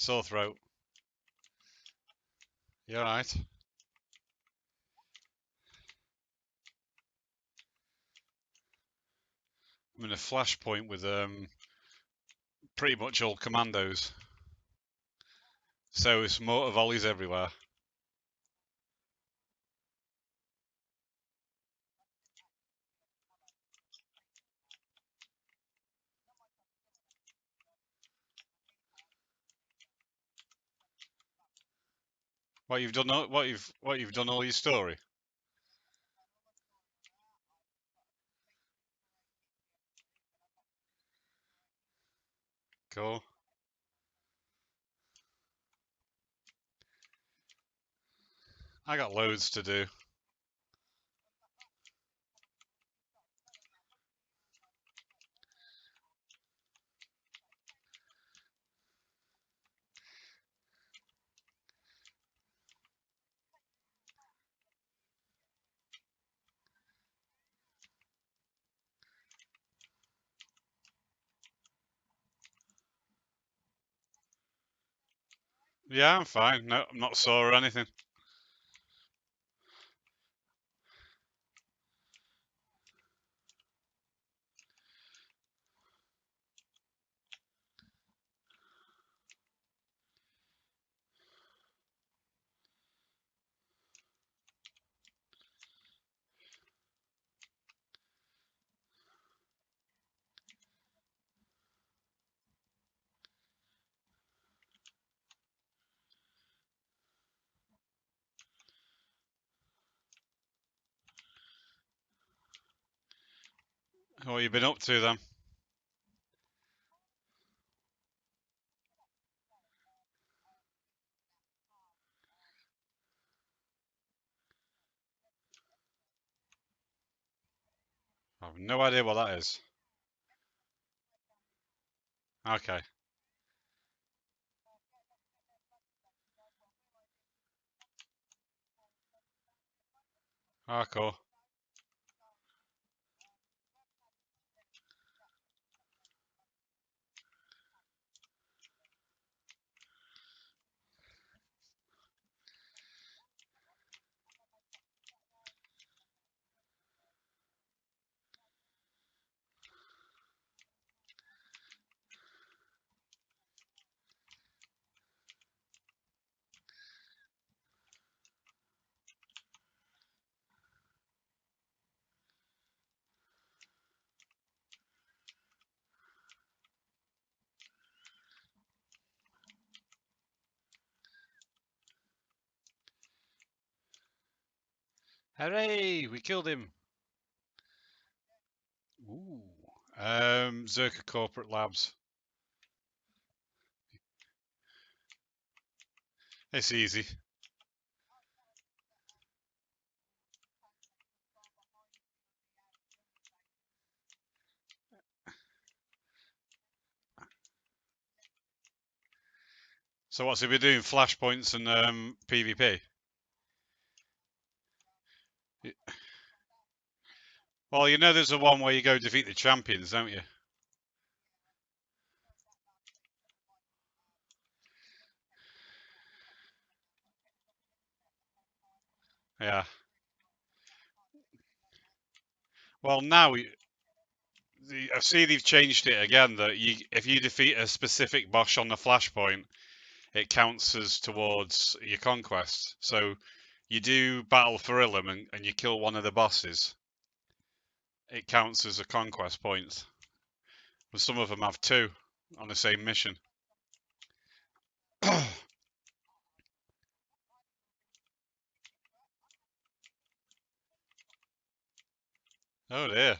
sore throat. You alright? I'm in a flashpoint with pretty much all commandos. So it's mortar volleys everywhere. What you've done? What you've done all your story? Cool. I got loads to do. Yeah, I'm fine. No, I'm not sore or anything. What have you been up to then? I have no idea what that is. Okay. Oh, cool. Hooray! We killed him. Ooh. Zerka Corporate Labs. It's easy. So what's he been doing? Flashpoints and PvP? Well, you know there's a one where you go defeat the champions, don't you? Yeah. Well, now I see they've changed it again. That if you defeat a specific boss on the flashpoint, it counts as towards your conquest. So you do battle for Ilum and you kill one of the bosses, it counts as a conquest point. But some of them have two on the same mission. Oh dear.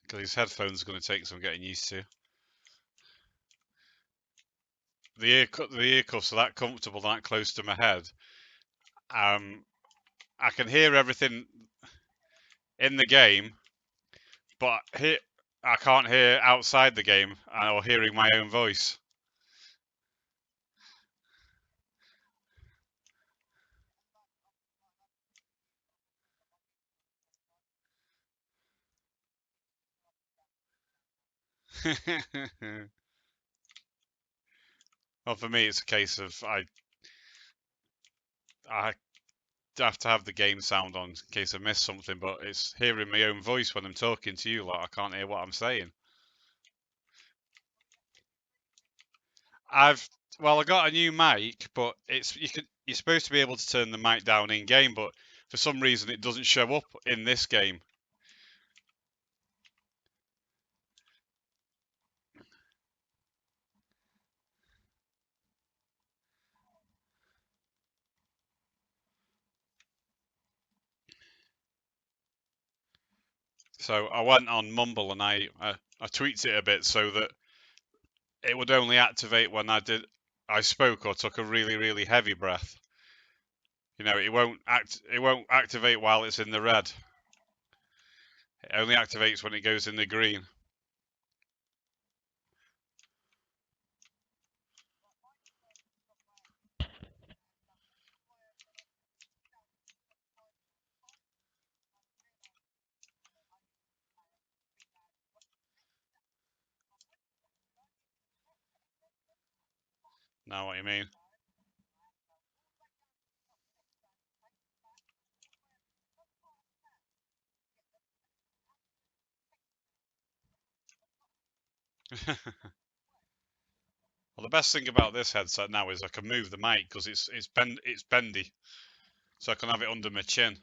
Because these headphones are going to take some getting used to. The ear cuffs are that comfortable, that close to my head. I can hear everything in the game, but I can't hear outside the game or hearing my own voice. Well, for me, it's a case of I have to have the game sound on in case I miss something, but it's hearing my own voice when I'm talking to you. Like I can't hear what I'm saying. I've I got a new mic, but you're supposed to be able to turn the mic down in game, but for some reason it doesn't show up in this game. So I went on Mumble and I tweaked it a bit so that it would only activate when I spoke or took a really heavy breath. You know, it won't activate while it's in the red. It only activates when it goes in the green. Know what you mean? Well, the best thing about this headset now is I can move the mic because it's bendy, so I can have it under my chin.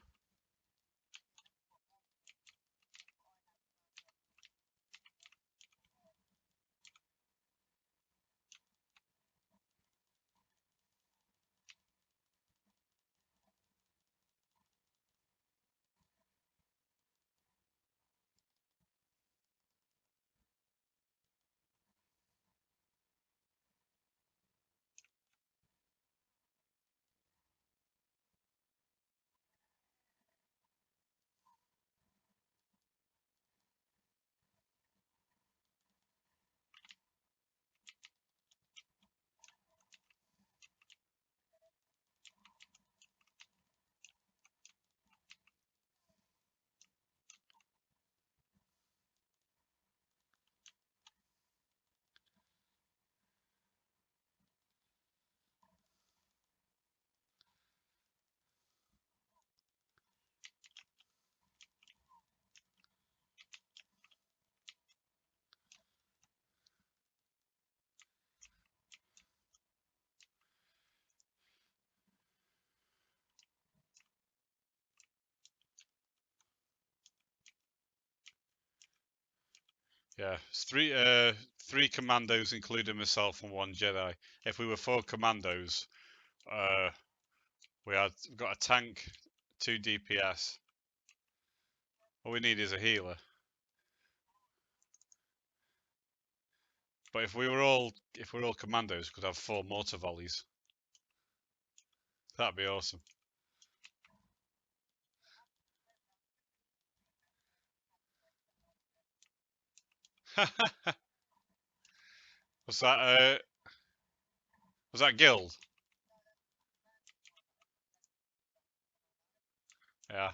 Yeah, it's three commandos, including myself and one Jedi. If we were four commandos, uh, we've got a tank, two DPS. All we need is a healer. But if we're all commandos, we could have four mortar volleys. That'd be awesome. was that uh was that guild? Yeah.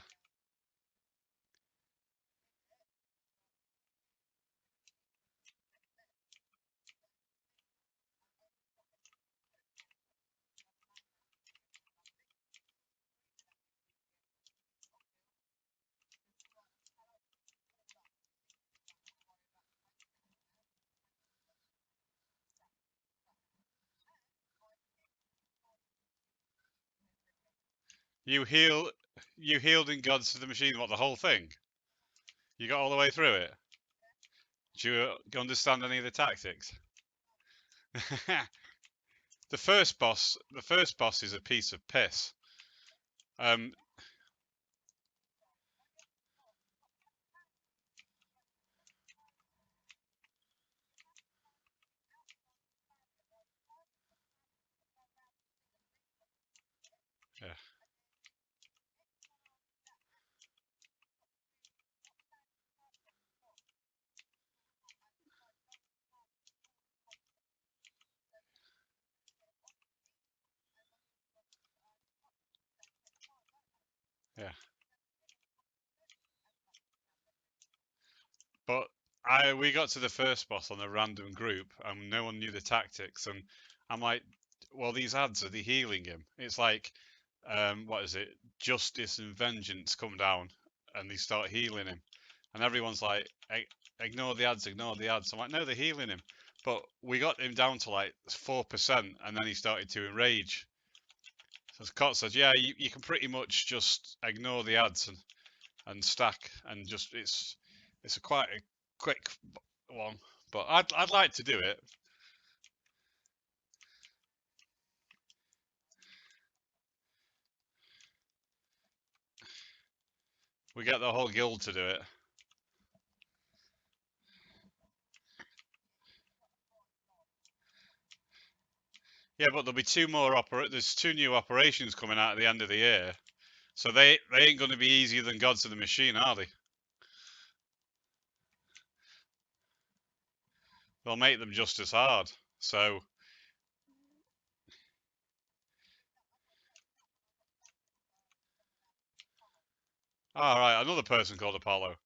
You heal you healed in Gods of the Machine, what, the whole thing? You got all the way through it? Do you understand any of the tactics? The first boss is a piece of piss. Um, yeah, yeah. But we got to the first boss on a random group, and no one knew the tactics. And I'm like, well, these ads are they healing him? It's like, what is it? Justice and vengeance come down, and they start healing him, and everyone's like, ignore the ads, ignore the ads. I'm like, no, they're healing him. But we got him down to like 4%, and then he started to enrage. So Scott says, yeah, you can pretty much just ignore the ads and stack, and just it's a quite a quick one. But I'd like to do it. We get the whole guild to do it. Yeah, but there'll be two more there's two new operations coming out at the end of the year. So they ain't going to be easier than Gods of the Machine, are they? They'll make them just as hard. So, all right, another person called Apollo.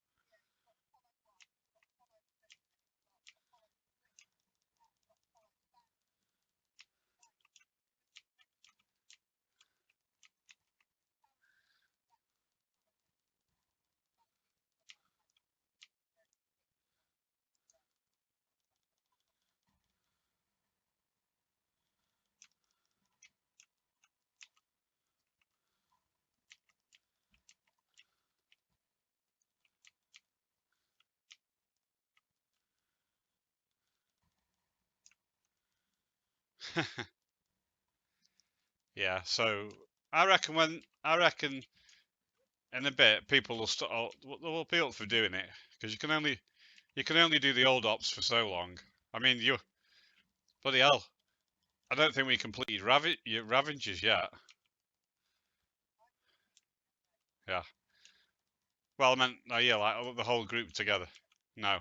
Yeah. So I reckon in a bit people will start. They'll be up for doing it because you can only do the old ops for so long. I mean, you bloody hell. I don't think we completed Ravengers yet. Yeah. Well, I meant no, yeah, like the whole group together. No,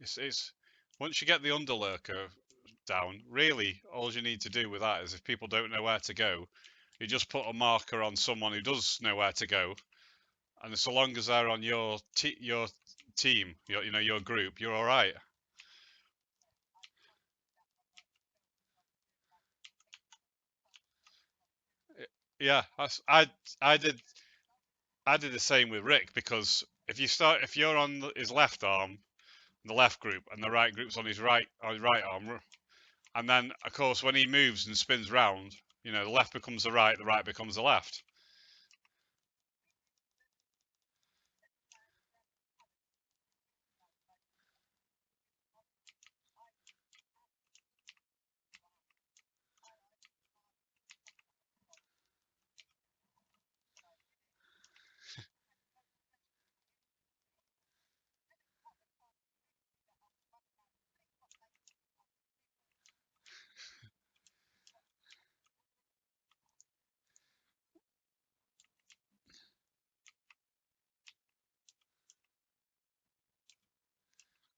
it's once you get the Underlurker down, really, all you need to do with that is if people don't know where to go, you just put a marker on someone who does know where to go, and so long as they're on your team, your group, you're all right. Yeah, I did the same with Rick because if you're on his left arm, the left group, and the right group's on his right arm, and then of course when he moves and spins round, the left becomes the right becomes the left.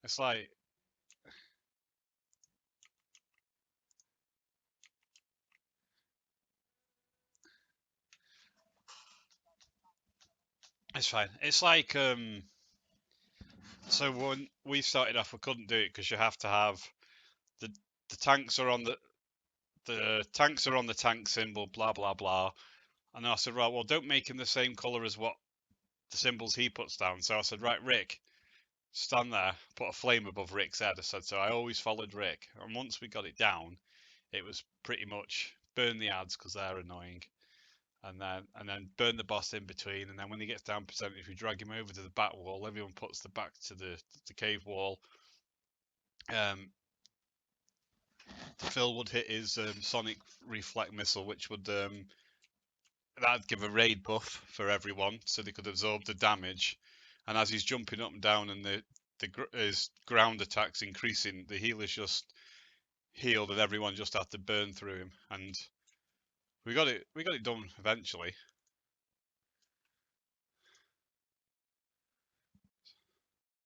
It's like it's fine. It's like so when we started off, we couldn't do it because you have to have the the tanks are on the tanks are on the tank symbol, blah blah blah. And I said, right, well, don't make him the same color as what the symbols he puts down. So I said, right, Rick, stand there, put a flame above Rick's head. I said, so I always followed Rick. And once we got it down, it was pretty much burn the ads because they're annoying, and then burn the boss in between. And then when he gets down percentage, we drag him over to the back wall. Everyone puts the back to the cave wall. Phil would hit his sonic reflect missile, which would that'd give a raid buff for everyone, so they could absorb the damage. And as he's jumping up and down, and his ground attacks increasing, the healers just healed, and everyone just had to burn through him. And we got it done eventually.